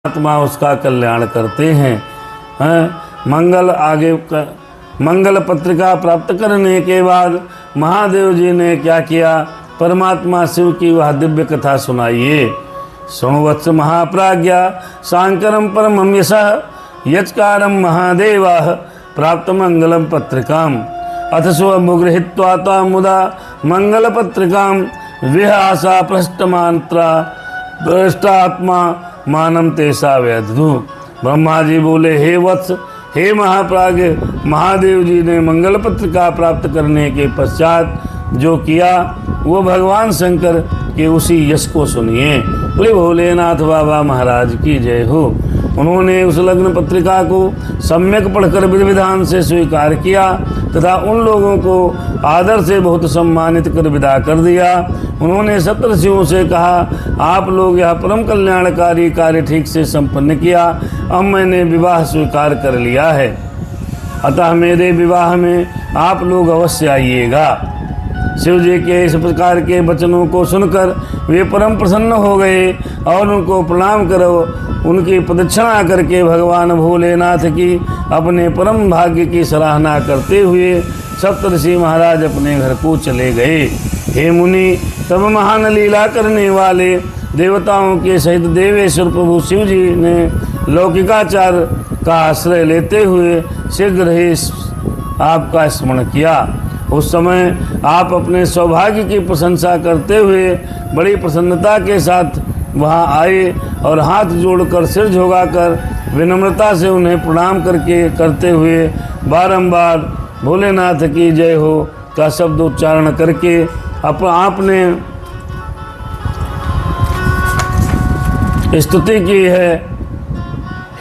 आत्मा उसका कल्याण करते हैं। मंगल पत्रिका प्राप्त करने के बाद महादेव जी ने क्या किया, परमात्मा शिव की वह दिव्य कथा सुनाइए। शृणुवत्स महाप्राज्ञा शांकरम परमं यशः यचकारम महादेवा प्राप्त मंगलम पत्रिकाम अथ स्वमुगृहीत्वा मुदा मंगल पत्रिकाम विहासा पृष्ठमांत्रा भ्रष्टात्मा मानम तेसा व्यधु। ब्रह्मा जी बोले, हे वत्स, हे महाप्राज्ञ, महादेव जी ने मंगल पत्रिका प्राप्त करने के पश्चात जो किया वो भगवान शंकर के उसी यश को सुनिए। बोले भोलेनाथ बाबा महाराज की जय हो। उन्होंने उस लग्न पत्रिका को सम्यक पढ़कर विधि विधान से स्वीकार किया तथा उन लोगों को आदर से बहुत सम्मानित कर विदा कर दिया। उन्होंने सप्तर्षियों से कहा, आप लोग यह परम कल्याणकारी कार्य ठीक से संपन्न किया। अब मैंने विवाह स्वीकार कर लिया है, अतः मेरे विवाह में आप लोग अवश्य आइएगा। शिव जी के इस प्रकार के वचनों को सुनकर वे परम प्रसन्न हो गए और उनको प्रणाम करो उनकी प्रदक्षिणा करके भगवान भोलेनाथ की अपने परम भाग्य की सराहना करते हुए सप्तर्षि महाराज अपने घर को चले गए। हे मुनि, तब महान लीला करने वाले देवताओं के सहित देवेश्वर प्रभु शिव जी ने लौकिकाचार का आश्रय लेते हुए शीघ्र ही आपका स्मरण किया। उस समय आप अपने सौभाग्य की प्रशंसा करते हुए बड़ी प्रसन्नता के साथ वहां आए और हाथ जोड़कर सिर झुकाकर विनम्रता से उन्हें प्रणाम करते हुए बारंबार भोलेनाथ की जय हो का शब्द उच्चारण करके आपने स्तुति की है।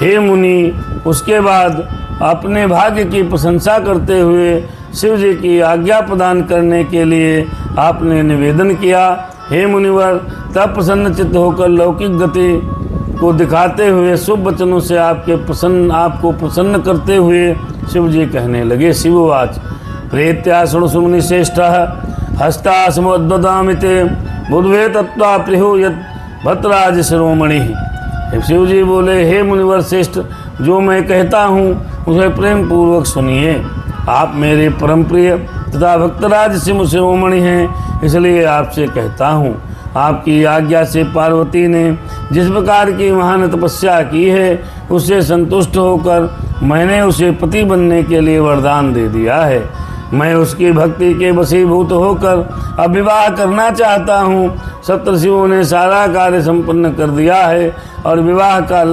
हे मुनि, उसके बाद अपने भाग्य की प्रशंसा करते हुए शिव जी की आज्ञा प्रदान करने के लिए आपने निवेदन किया। हे मुनिवर, तब प्रसन्न चित्त होकर लौकिक गति को दिखाते हुए शुभ वचनों से आपको प्रसन्न करते हुए शिव जी कहने लगे। शिववाच प्रेत्या शृणु श्रेष्ठः हस्तासमोद्वदामिते बुद्ध्वे तत्वा प्रियो यत् भद्राज शिरोमणि। शिव जी बोले, हे मुनिवर श्रेष्ठ, जो मैं कहता हूँ उसे प्रेम पूर्वक सुनिए। आप मेरे परम प्रिय तथा भक्तराज शिरोमणि हैं, इसलिए आपसे कहता हूँ। आपकी आज्ञा से पार्वती ने जिस प्रकार की महान तपस्या की है उससे संतुष्ट होकर मैंने उसे पति बनने के लिए वरदान दे दिया है। मैं उसकी भक्ति के वशीभूत होकर अब विवाह करना चाहता हूँ। सप्तर्षियों ने सारा कार्य संपन्न कर दिया है और विवाह का